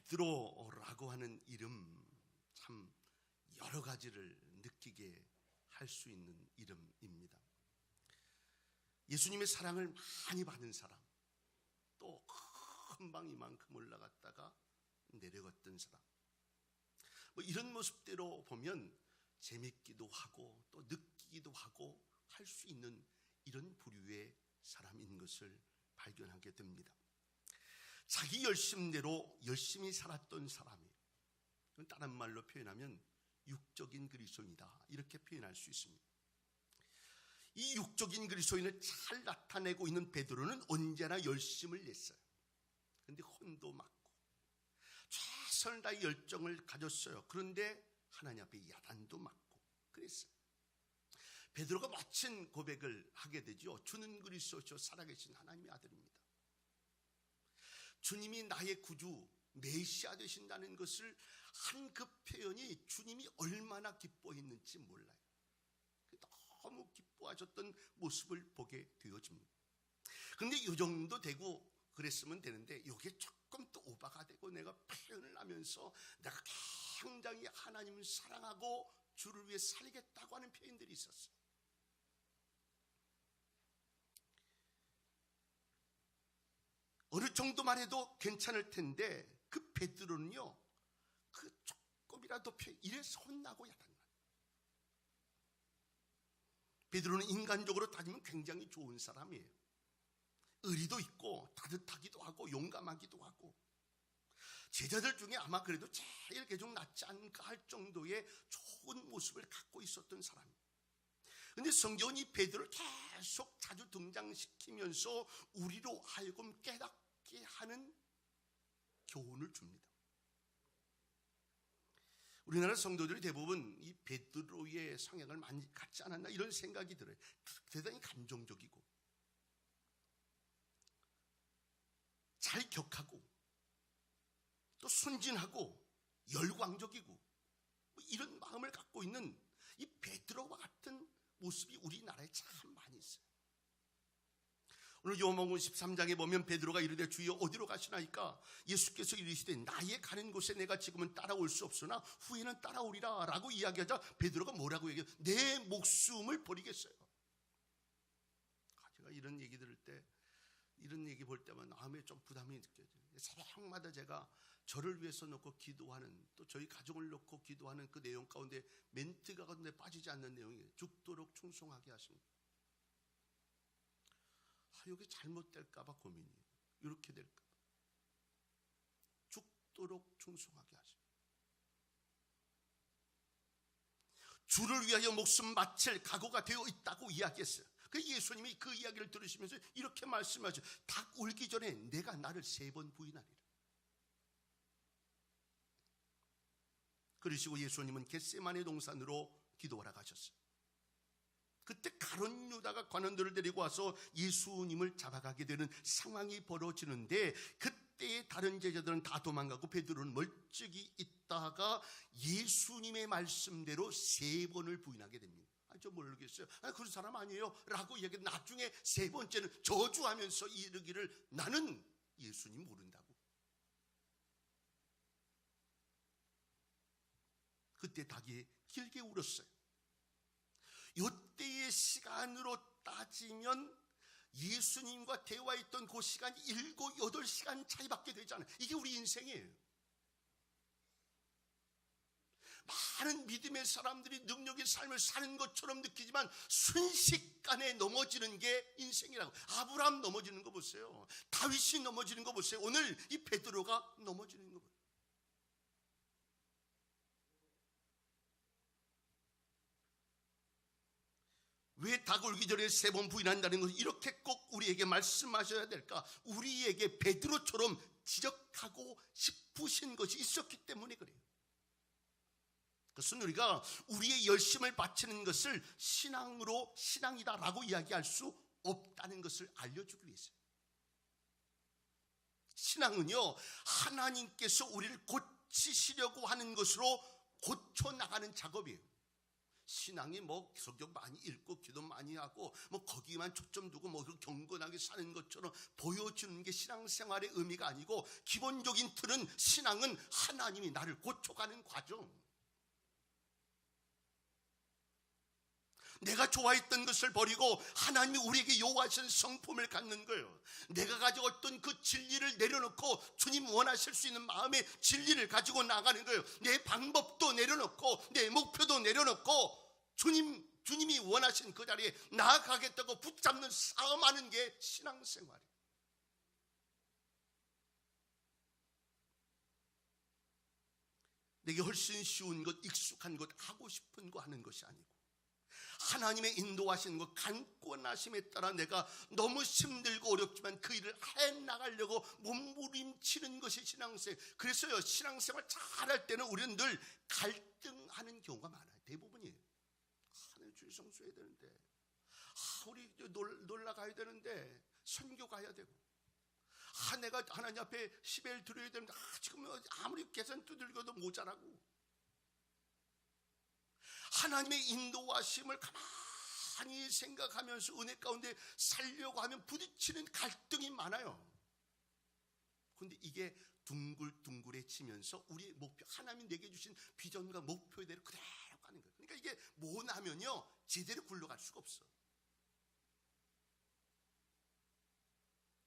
베드로라고 하는 이름, 참 여러 가지를 느끼게 할 수 있는 이름입니다. 예수님의 사랑을 많이 받은 사람, 또 금방 이만큼 올라갔다가 내려갔던 사람, 뭐 이런 모습대로 보면 재밌기도 하고 또 느끼기도 하고 할 수 있는 이런 부류의 사람인 것을 발견하게 됩니다. 자기 열심대로 열심히 살았던 사람이에요. 다른 말로 표현하면 육적인 그리스도인이다, 이렇게 표현할 수 있습니다. 이 육적인 그리스도인을 잘 나타내고 있는 베드로는 언제나 열심을 냈어요. 그런데 혼도 맞고 최선을 다해 열정을 가졌어요. 그런데 하나님 앞에 야단도 맞고 그랬어요. 베드로가 멋진 고백을 하게 되죠. 주는 그리스도시요 살아계신 하나님의 아들입니다. 주님이 나의 구주 메시아 되신다는 것을 한 그 표현이 주님이 얼마나 기뻐했는지 몰라요. 너무 기뻐하셨던 모습을 보게 되어집니다. 그런데 이 정도 되고 그랬으면 되는데 이게 조금 또 오바가 되고 내가 표현을 하면서 내가 굉장히 하나님을 사랑하고 주를 위해 살겠다고 하는 표현들이 있었어요. 어느 정도만 해도 괜찮을 텐데 그 베드로는요, 그 조금이라도 이래서 혼나고 야단나. 베드로는 인간적으로 따지면 굉장히 좋은 사람이에요. 의리도 있고 따뜻하기도 하고 용감하기도 하고 제자들 중에 아마 그래도 제일 계속 낫지 않을까 할 정도의 좋은 모습을 갖고 있었던 사람이에요. 그런데 성경이 베드로를 계속 자주 등장시키면서 우리로 하여금 깨닫게 하는 교훈을 줍니다. 우리나라 성도들이 대부분 이 베드로의 성향을 많이 갖지 않았나 이런 생각이 들어요. 대단히 감정적이고 잘 격하고 또 순진하고 열광적이고 뭐 이런 마음을 갖고 있는 이 베드로와 같은 모습이 우리나라에 참 많이 있어요. 오늘 요한복음 13장에 보면 베드로가 이르되 주여 어디로 가시나이까 예수께서 이르시되 나의 가는 곳에 내가 지금은 따라올 수 없으나 후에는 따라오리라 라고 이야기하자 베드로가 뭐라고 얘기해요? 내 목숨을 버리겠어요. 제가 이런 얘기 들을 때 이런 얘기 볼 때만 마음에 좀 부담이 느껴져요. 새벽마다 제가 저를 위해서 놓고 기도하는 또 저희 가족을 놓고 기도하는 그 내용 가운데 멘트가 가운데 빠지지 않는 내용이에요. 죽도록 충성하게 하십니다. 이게 잘못될까 봐 고민이에요. 이렇게 될까 봐. 죽도록 충성하게 하십니다. 주를 위하여 목숨 바칠 각오가 되어 있다고 이야기했어요. 그 예수님이 그 이야기를 들으시면서 이렇게 말씀하죠. 닭 울기 전에 내가 나를 3번 부인하리라. 그러시고 예수님은 겟세마네 동산으로 기도하러 가셨어요. 그때 가룟 유다가 관원들을 데리고 와서 예수님을 잡아가게 되는 상황이 벌어지는데 그때의 다른 제자들은 다 도망가고 베드로는 멀찍이 있다가 예수님의 말씀대로 3번을 부인하게 됩니다. 저 모르겠어요. 그런 사람 아니에요 라고 이야기. 나중에 3번째는 저주하면서 이르기를 나는 예수님 모른다고. 그때 닭이 길게 울었어요. 이때의 시간으로 따지면 예수님과 대화했던 그 시간이 7, 8시간 차이밖에 되지 않아요. 이게 우리 인생이에요. 많은 믿음의 사람들이 능력의 삶을 사는 것처럼 느끼지만 순식간에 넘어지는 게 인생이라고. 아브라함 넘어지는 거 보세요. 다윗이 넘어지는 거 보세요. 오늘 이 베드로가 넘어지는 거 보세요. 왜 닭 울기 전에 3번 부인한다는 것을 이렇게 꼭 우리에게 말씀하셔야 될까? 우리에게 베드로처럼 지적하고 싶으신 것이 있었기 때문에 그래요. 그것은 우리가 우리의 열심을 바치는 것을 신앙이다라고 이야기할 수 없다는 것을 알려주기 위해서요. 신앙은요, 하나님께서 우리를 고치시려고 하는 것으로 고쳐나가는 작업이에요. 신앙이 뭐 성경 많이 읽고 기도 많이 하고 뭐 거기만 초점 두고 뭐 경건하게 사는 것처럼 보여주는 게 신앙생활의 의미가 아니고, 기본적인 틀은 신앙은 하나님이 나를 고쳐가는 과정. 내가 좋아했던 것을 버리고 하나님이 우리에게 요구하신 성품을 갖는 거예요. 내가 가지고 있던 그 진리를 내려놓고 주님 원하실 수 있는 마음의 진리를 가지고 나가는 거예요. 내 방법도 내려놓고 내 목표도 내려놓고 주님이 원하신 그 자리에 나아가겠다고 붙잡는 싸움하는 게 신앙생활이에요. 내게 훨씬 쉬운 것, 익숙한 것, 하고 싶은 거 하는 것이 아니고, 하나님의 인도하시는 것, 강권하심에 따라 내가 너무 힘들고 어렵지만 그 일을 해나가려고 몸부림치는 것이 신앙생활. 그래서요, 신앙생활 잘할 때는 우리는 늘 갈등하는 경우가 많아요. 대부분이에요. 하나님 주일 성수해야 되는데, 우리 놀러 가야 되는데, 선교 가야 되고, 내가 하나님 앞에 시베를 드려야 되는데, 지금 아무리 계산 두들겨도 모자라고, 하나님의 인도하심을 가만히 생각하면서 은혜 가운데 살려고 하면 부딪히는 갈등이 많아요. 그런데 이게 둥글둥글해지면서 우리의 목표, 하나님이 내게 주신 비전과 목표대로 그대로 가는 거예요. 그러니까 이게 모나면요 제대로 굴러갈 수가 없어.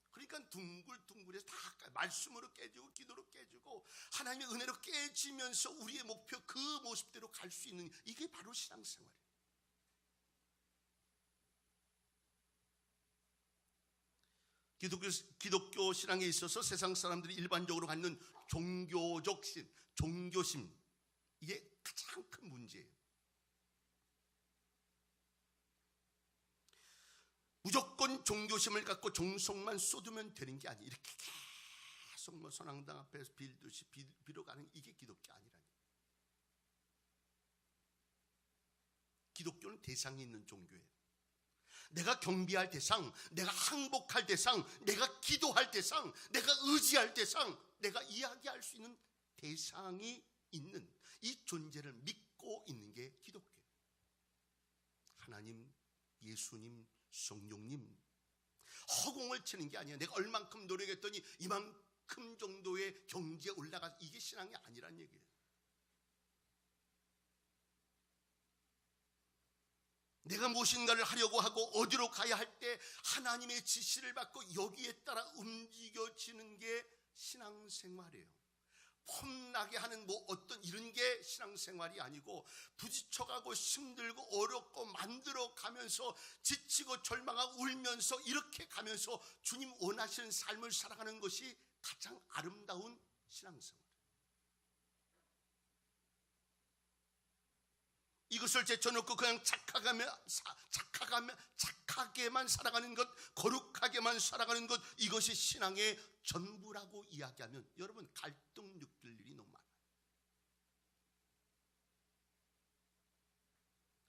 그러니까 둥글둥글해서 다 말씀으로 깨지고 기도로 깨지고 하나님의 은혜로 깨지면서 우리의 목표 그 모습대로 갈 수 있는, 이게 바로 신앙생활이에요. 기독교 신앙에 있어서 세상 사람들이 일반적으로 갖는 종교적 종교심, 이게 가장 큰 문제예요. 무조건 종교심을 갖고 정성만 쏟으면 되는 게 아니에요. 이렇게 계속 뭐 선앙당 앞에서 빌듯이 빌어가는, 이게 기독교 아니라니. 기독교는 대상이 있는 종교예요. 내가 경배할 대상, 내가 항복할 대상, 내가 기도할 대상, 내가 의지할 대상, 내가 이야기할 수 있는 대상이 있는 이 존재를 믿고 있는 게 기독교예요. 하나님, 예수님, 성령님, 허공을 치는 게 아니야. 내가 얼만큼 노력했더니 이만큼 정도의 경지에 올라가, 이게 신앙이 아니란 얘기예요. 내가 무엇인가를 하려고 하고 어디로 가야 할 때 하나님의 지시를 받고 여기에 따라 움직여지는 게 신앙생활이에요. 폼나게 하는 뭐 어떤 이런 게 신앙생활이 아니고, 부딪혀가고 힘들고 어렵고 만들어 가면서 지치고 절망하고 울면서 이렇게 가면서 주님 원하시는 삶을 살아가는 것이 가장 아름다운 신앙생활. 이것을 제쳐놓고 그냥 착하게만 살아가는 것, 거룩하게만 살아가는 것, 이것이 신앙의 전부라고 이야기하면 여러분 갈등 느낄 일이 너무 많아요.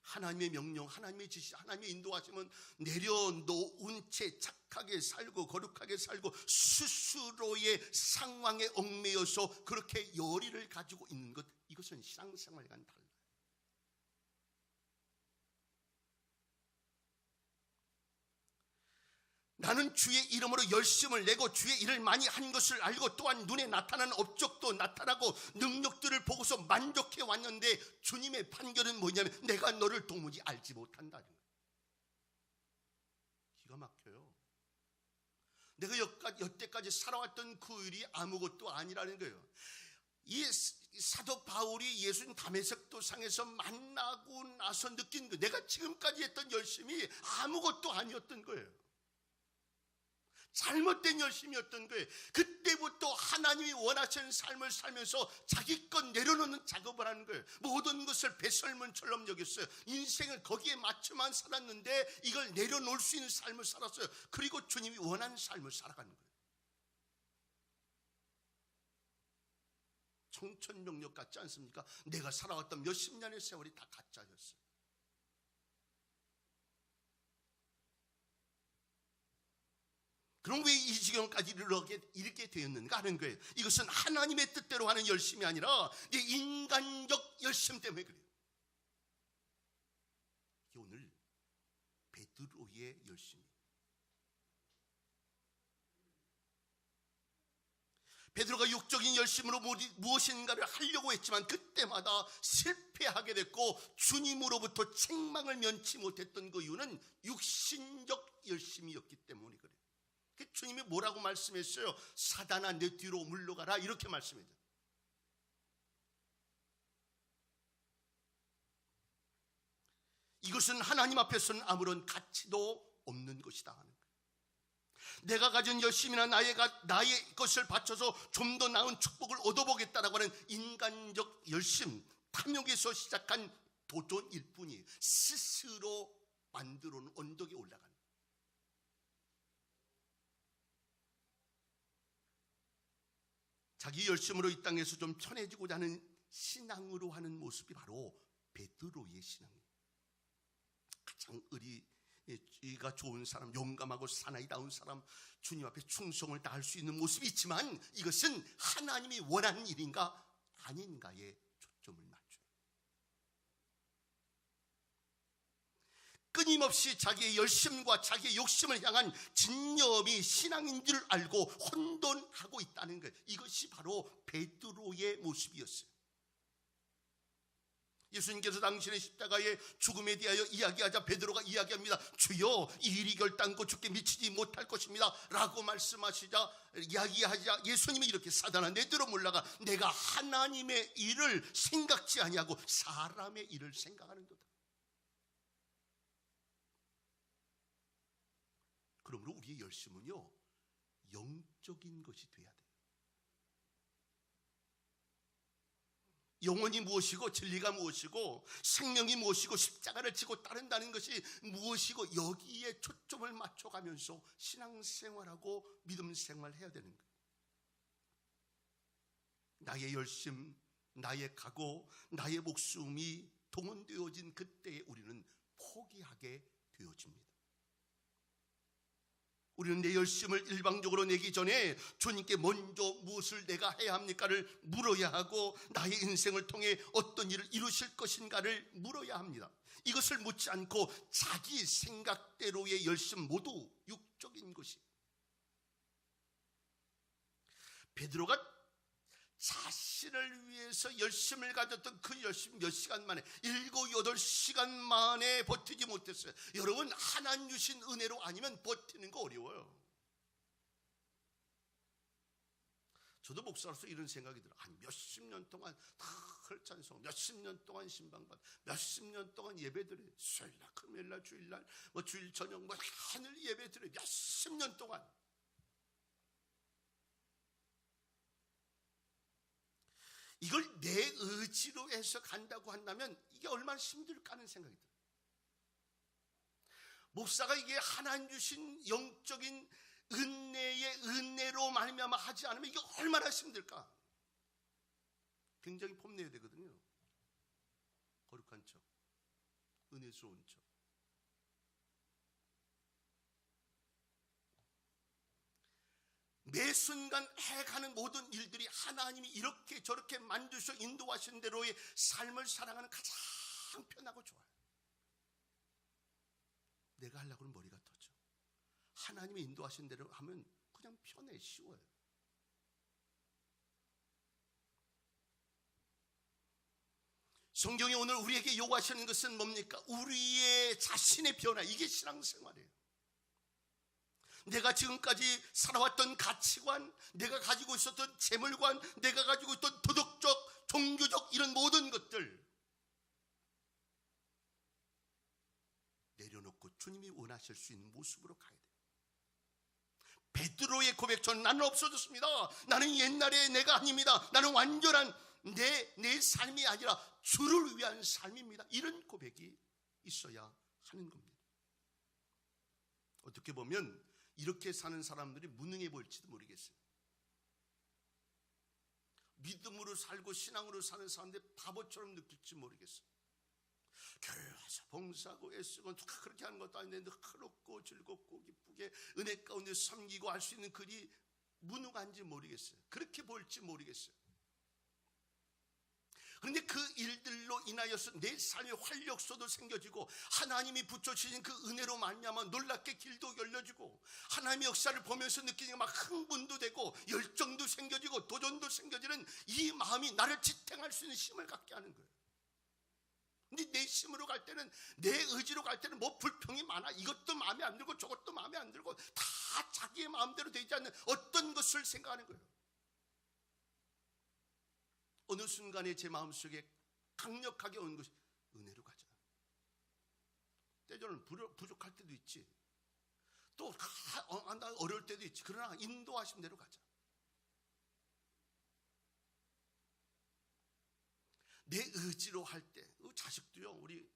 하나님의 명령, 하나님의 지시, 하나님의 인도하시면 내려놓은 채 착하게 살고 거룩하게 살고 스스로의 상황에 얽매여서 그렇게 열의를 가지고 있는 것, 이것은 신앙생활과는 달라요. 나는 주의 이름으로 열심을 내고 주의 일을 많이 한 것을 알고 또한 눈에 나타나는 업적도 나타나고 능력들을 보고서 만족해 왔는데, 주님의 판결은 뭐냐면 내가 너를 도무지 알지 못한다는 거예요. 기가 막혀요. 내가 여태까지 살아왔던 그 일이 아무것도 아니라는 거예요. 이 사도 바울이 예수님 다메섹 도상에서 만나고 나서 느낀 거, 내가 지금까지 했던 열심이 아무것도 아니었던 거예요. 잘못된 열심이었던 거예요. 그때부터 하나님이 원하시는 삶을 살면서 자기 것 내려놓는 작업을 하는 거예요. 모든 것을 배설물처럼 여겼어요. 인생을 거기에 맞춰만 살았는데 이걸 내려놓을 수 있는 삶을 살았어요. 그리고 주님이 원하는 삶을 살아가는 거예요. 청천벽력 같지 않습니까? 내가 살아왔던 몇십 년의 세월이 다 가짜였어요. 그럼 왜 이 지경까지 이렇게 되었는가 하는 거예요. 이것은 하나님의 뜻대로 하는 열심이 아니라 내 인간적 열심 때문에 그래요. 베드로의 열심이. 베드로가 육적인 열심으로 무엇인가를 하려고 했지만 그때마다 실패하게 됐고 주님으로부터 책망을 면치 못했던 그 이유는 육신적 열심이었기 때문이 그래요. 주님이 뭐라고 말씀했어요? 사단아 내 뒤로 물러가라, 이렇게 말씀했죠. 이것은 하나님 앞에서는 아무런 가치도 없는 것이다 하는 거예요. 내가 가진 열심이나 나의 것을 바쳐서 좀 더 나은 축복을 얻어보겠다라고 하는 인간적 열심, 탐욕에서 시작한 도전일 뿐이에요. 스스로 만들어 놓은 언덕에 올라가는. 자기 열심으로 이 땅에서 좀 편해지고자 하는 신앙으로 하는 모습이 바로 베드로의 신앙이에요. 가장 의리가 좋은 사람, 용감하고 사나이다운 사람, 주님 앞에 충성을 다할 수 있는 모습이 있지만 이것은 하나님이 원하는 일인가 아닌가에 초점을 맞춰요. 끊임없이 자기의 열심과 자기의 욕심을 향한 진념이 신앙인 줄 알고 혼돈하고 있다는 거예요. 이것이 바로 베드로의 모습이었어요. 예수님께서 당신의 십자가의 죽음에 대하여 이야기하자 베드로가 이야기합니다. 주여 이 일이 결단코 주께 미치지 못할 것입니다 라고 말씀하시자, 이야기하자 예수님이 이렇게 사단아 내 뒤로 물러가, 내가 하나님의 일을 생각지 아니하고 사람의 일을 생각하는도다. 그러므로 우리의 열심은요 영적인 것이 돼야 돼요. 영혼이 무엇이고 진리가 무엇이고 생명이 무엇이고 십자가를 지고 따른다는 것이 무엇이고 여기에 초점을 맞춰가면서 신앙생활하고 믿음생활을 해야 되는 거예요. 나의 열심, 나의 각오, 나의 목숨이 동원되어진 그때에 우리는 포기하게 되어집니다. 우리는 내 열심을 일방적으로 내기 전에 주님께 먼저 무엇을 내가 해야 합니까를 물어야 하고, 나의 인생을 통해 어떤 일을 이루실 것인가를 물어야 합니다. 이것을 묻지 않고 자기 생각대로의 열심 모두 육적인 것이. 베드로가 자신을 위해서 열심을 가졌던 그 열심 몇 시간 만에 7, 8시간 만에 버티지 못했어요. 여러분, 하나님 주신 은혜로 아니면 버티는 거 어려워요. 저도 목사로서 이런 생각이 들어요. 한 몇십 년 동안 늘 찬송, 몇십 년 동안 신방받, 몇십 년 동안 예배드려요. 수요일날, 금요일날, 주일날, 주일 저녁 하늘 예배드려요. 몇십 년 동안. 이걸 내 의지로 해서 간다고 한다면 이게 얼마나 힘들까 하는 생각이 들어요. 목사가 이게 하나님 주신 영적인 은혜의 은혜로 말미암아 하지 않으면 이게 얼마나 힘들까. 굉장히 폼내야 되거든요. 거룩한 척, 은혜스러운 척. 매 순간 해가는 모든 일들이 하나님이 이렇게 저렇게 만드셔 인도하신 대로의 삶을 살아가는 가장 편하고 좋아요. 내가 하려고 하면 머리가 터져. 하나님이 인도하신 대로 하면 그냥 편해, 쉬워요. 성경이 오늘 우리에게 요구하시는 것은 뭡니까? 우리의 자신의 변화, 이게 신앙생활이에요. 내가 지금까지 살아왔던 가치관, 내가 가지고 있었던 재물관, 내가 가지고 있던 도덕적, 종교적 이런 모든 것들 내려놓고 주님이 원하실 수 있는 모습으로 가야 돼요. 베드로의 고백처럼 나는 없어졌습니다. 나는 옛날의 내가 아닙니다. 나는 완전한 내 삶이 아니라 주를 위한 삶입니다. 이런 고백이 있어야 하는 겁니다. 어떻게 보면 이렇게 사는 사람들이 무능해 보일지도 모르겠어요. 믿음으로 살고 신앙으로 사는 사람들이 바보처럼 느낄지 모르겠어요. 교회 와서 봉사하고 애쓰고 그렇게 하는 것도 아닌데 흐롭고 즐겁고 기쁘게 은혜 가운데 섬기고 할 수 있는 글이 무능한지 모르겠어요. 그렇게 보일지 모르겠어요. 그런데 그 일들로 인하여서 내 삶의 활력소도 생겨지고 하나님이 붙여주신 그 은혜로 말미암아 놀랍게 길도 열려지고 하나님의 역사를 보면서 느끼는 막 흥분도 되고 열정도 생겨지고 도전도 생겨지는 이 마음이 나를 지탱할 수 있는 힘을 갖게 하는 거예요. 근데 내 힘으로 갈 때는, 내 의지로 갈 때는 뭐 불평이 많아. 이것도 마음에 안 들고 저것도 마음에 안 들고 다 자기의 마음대로 되지 않는 어떤 것을 생각하는 거예요. 어느 순간에 제 마음속에 강력하게 온 것이 은혜로 가자. 때로는 부족할 때도 있지. 또 어려울 때도 있지. 그러나 인도하신 대로 가자. 내 의지로 할 때, 자식도요, 우리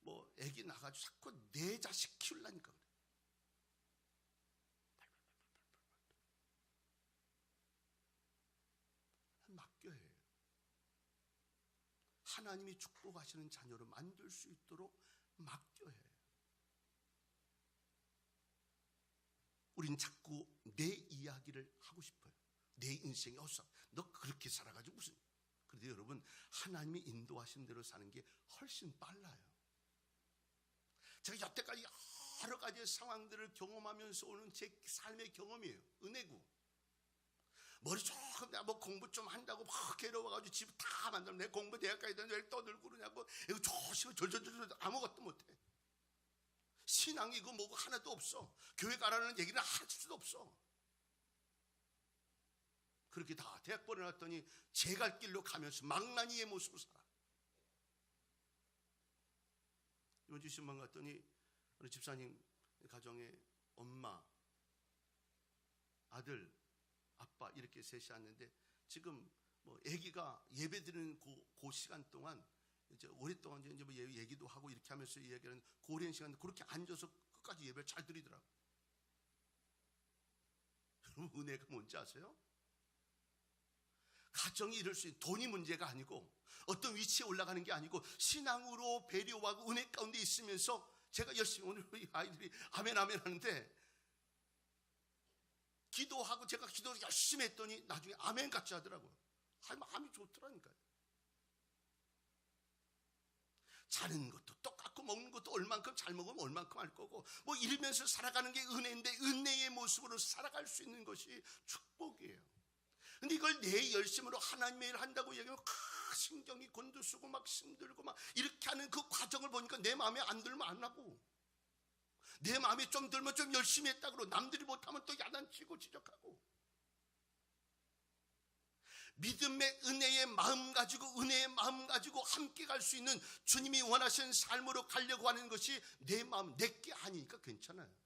뭐 애기 나가지고 자꾸 내 자식 키우려니까 그래. 맡겨야 해요. 하나님이 축복하시는 자녀로 만들 수 있도록 맡겨야 해요. 우린 자꾸 내 이야기를 하고 싶어요. 내 인생이 어서 너 그렇게 살아가지고 무슨. 그런데 여러분, 하나님이 인도하신 대로 사는 게 훨씬 빨라요. 제가 여태까지 여러 가지 상황들을 경험하면서 오는 제 삶의 경험이에요. 은혜고. 머리 조금 뭐 공부 좀 한다고 막 괴로워가지고 집 다 만들면 내 공부 대학까지 되는데 왜 떠들고 그러냐고. 이거 조심히 절절절 아무것도 못해. 신앙이고 뭐고 하나도 없어. 교회 가라는 얘기는 할 수도 없어. 그렇게 다 대학 보내놨더니 제 갈 길로 가면서 망나니의 모습으로 살아. 이번 주 신방 갔더니 우리 집사님 가정에 엄마, 아들, 아빠 이렇게 셋이 왔는데 지금 뭐 아기가 예배 드리는 그 시간 동안 이제 오랫동안 이제 뭐 얘기도 하고 이렇게 하면서 얘기하는 그 오랜 시간 그렇게 앉아서 끝까지 예배를 잘 드리더라고. 여러분, 은혜가 뭔지 아세요? 가정이 이룰 수 있는 돈이 문제가 아니고 어떤 위치에 올라가는 게 아니고 신앙으로 배려하고 은혜 가운데 있으면서 제가 열심히 오늘 우리 아이들이 아멘 아멘 하는데 기도하고 제가 기도 열심히 했더니 나중에 아멘 같이 하더라고요. 마음이 좋더라니까요. 자는 것도 똑같고 먹는 것도 얼만큼 잘 먹으면 얼만큼 할 거고 뭐 이러면서 살아가는 게 은혜인데 은혜의 모습으로 살아갈 수 있는 것이 축복이에요. 근데 이걸 내 열심으로 하나님의 일을 한다고 얘기하면 신경이 곤두쓰고 막 힘들고 막 이렇게 하는 그 과정을 보니까 내 마음에 안 들면 안 하고 내 마음에 좀 들면 좀 열심히 했다 그러고 남들이 못하면 또 야단치고 지적하고 믿음의 은혜의 마음 가지고 은혜의 마음 가지고 함께 갈 수 있는 주님이 원하시는 삶으로 가려고 하는 것이 내 마음 내게 아니니까 괜찮아요.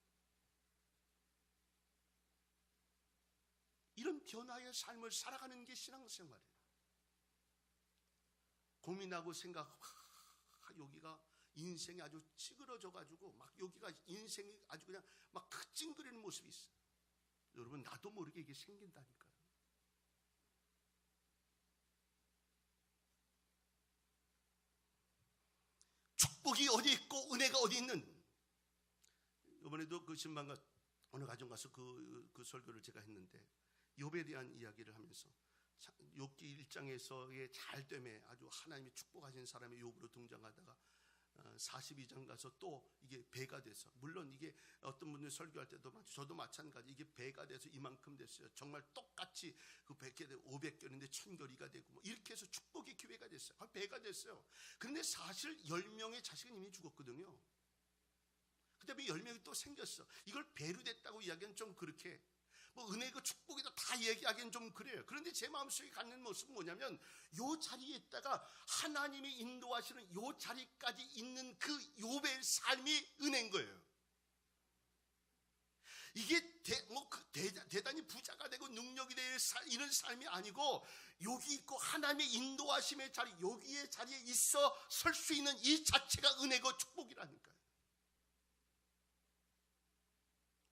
이런 변화의 삶을 살아가는 게 신앙생활이에요. 고민하고 생각하고 여기가 인생이 아주 찌그러져 가지고 막 여기가 인생이 아주 그냥 막 찡그리는 모습이 있어요. 여러분, 나도 모르게 이게 생긴다니까요. 축복이 어디 있고 은혜가 어디 있는. 이번에도 그 신방가 어느 가정 가서 그 설교를 제가 했는데 욥에 대한 이야기를 하면서 욥기 1장에서의 잘됨에 아주 하나님이 축복하신 사람의 욥으로 등장하다가 42장 가서 또 이게 배가 돼서, 물론 이게 어떤 분들 설교할 때도 저도 마찬가지, 이게 배가 돼서 이만큼 됐어요. 정말 똑같이 그 100개 되고 500개인데 1000결이가 되고 뭐 이렇게 해서 축복의 기회가 됐어요. 배가 됐어요. 그런데 사실 10명의 자식은 이미 죽었거든요. 그 다음에 10명이 또 생겼어. 이걸 배로 됐다고 이야기는 좀 그렇게, 뭐 은혜고 축복이다 다 얘기하기는 좀 그래요. 그런데 제 마음속에 갖는 모습은 뭐냐면 요 자리에 있다가 하나님이 인도하시는 요 자리까지 있는 그 욥의 삶이 은혜인 거예요. 이게 대단히 부자가 되고 능력이 되는 이런 삶이 아니고 여기 있고 하나님의 인도하심의 자리, 여기의 자리에 있어 설 수 있는 이 자체가 은혜고 축복이라니까요.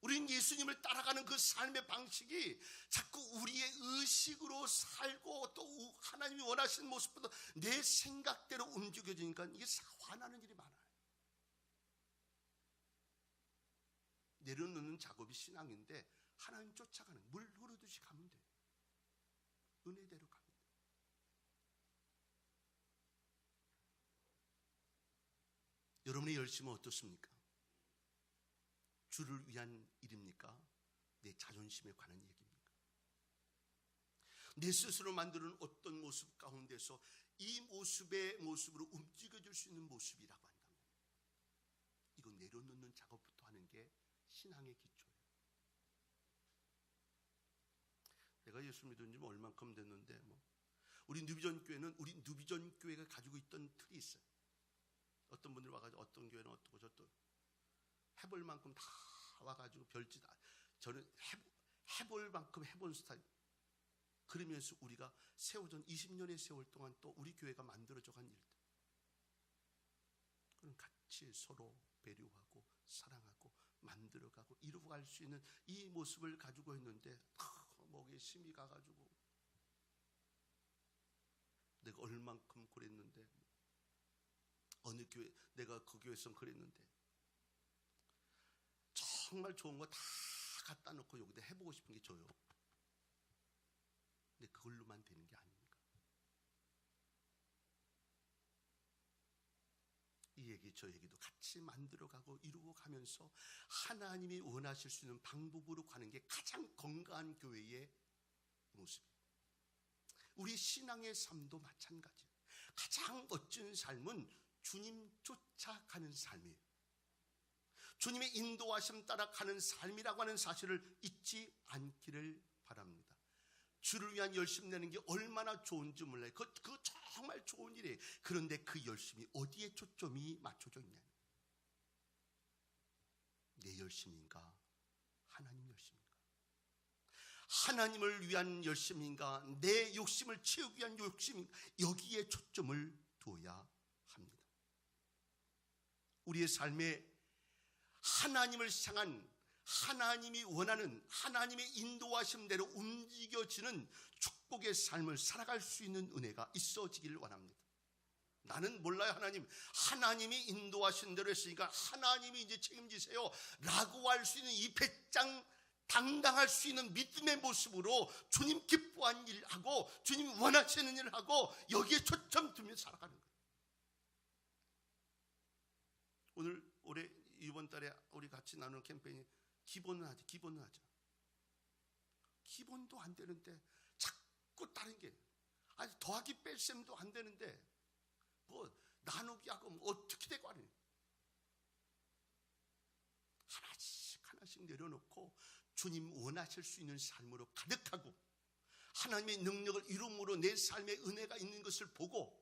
우리는 예수님을 따라가는 그 삶의 방식이 자꾸 우리의 의식으로 살고 또 하나님이 원하시는 모습보다 내 생각대로 움직여지니까 이게 화나는 일이 많아요. 내려놓는 작업이 신앙인데 하나님 쫓아가는, 물 흐르듯이 가면 돼요. 은혜대로 가면 돼요. 여러분의 열심은 어떻습니까? 주를 위한 일입니까? 내 자존심에 관한 얘기입니까? 내 스스로 만드는 어떤 모습 가운데서 이 모습의 모습으로 움직여질 수 있는 모습이라고 한다면 이거 내려놓는 작업부터 하는 게 신앙의 기초예요. 내가 예수 믿은 지 얼만큼 됐는데 우리 누비전 교회는 우리 누비전 교회가 가지고 있던 틀이 있어요. 어떤 분들이 와가지고 어떤 교회는 어떻고 저또 해볼 만큼 다 와가지고 별짓 저는 해볼 만큼 해본 스타일. 그러면서 우리가 세워전 20년의 세월 동안 또 우리 교회가 만들어져 간 일들, 그럼 같이 서로 배려하고 사랑하고 만들어가고 이루어갈 수 있는 이 모습을 가지고 있는데 목에 심이 가가지고 내가 얼만큼 그랬는데 어느 교회 내가 그 교회에서 그랬는데 정말 좋은 거 다 갖다 놓고 여기다 해보고 싶은 게 저요. 근데 그걸로만 되는 게 아닙니까? 이 얘기 저 얘기도 같이 만들어가고 이루어가면서 하나님이 원하실 수 있는 방법으로 가는 게 가장 건강한 교회의 모습이에요. 우리 신앙의 삶도 마찬가지예요. 가장 멋진 삶은 주님 쫓아가는 삶이에요. 주님의 인도하심 따라 가는 삶이라고 하는 사실을 잊지 않기를 바랍니다. 주를 위한 열심 내는 게 얼마나 좋은지 몰라요. 그거 정말 좋은 일이에요. 그런데 그 열심이 어디에 초점이 맞춰져 있냐? 내 열심인가? 하나님 열심인가? 하나님을 위한 열심인가? 내 욕심을 채우기 위한 욕심인가? 여기에 초점을 두어야 합니다. 우리의 삶에 하나님을 향한 하나님이 원하는 하나님의 인도하심대로 움직여지는 축복의 삶을 살아갈 수 있는 은혜가 있어지기를 원합니다. 나는 몰라요. 하나님이 인도하신 대로 했으니까 하나님이 이제 책임지세요 라고 할 수 있는 이 배짱 당당할 수 있는 믿음의 모습으로 주님 기뻐한 일하고 주님 원하시는 일을 하고 여기에 초점 두며 살아가는 거예요. 올해 이번 달에 우리 같이 나누는 캠페인이 기본은 하자. 기본도 안 되는데 자꾸 다른 게 더하기 뺄셈도 안 되는데 나누기 하고 어떻게 되고 하니 하나씩 내려놓고 주님 원하실 수 있는 삶으로 가득하고 하나님의 능력을 이룸으로 내 삶에 은혜가 있는 것을 보고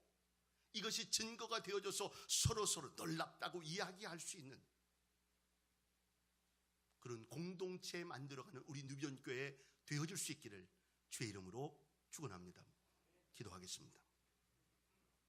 이것이 증거가 되어져서 서로 놀랍다고 이야기할 수 있는 그런 공동체 만들어가는 우리 누비전 교회 되어질 수 있기를 주의 이름으로 축원합니다. 기도하겠습니다.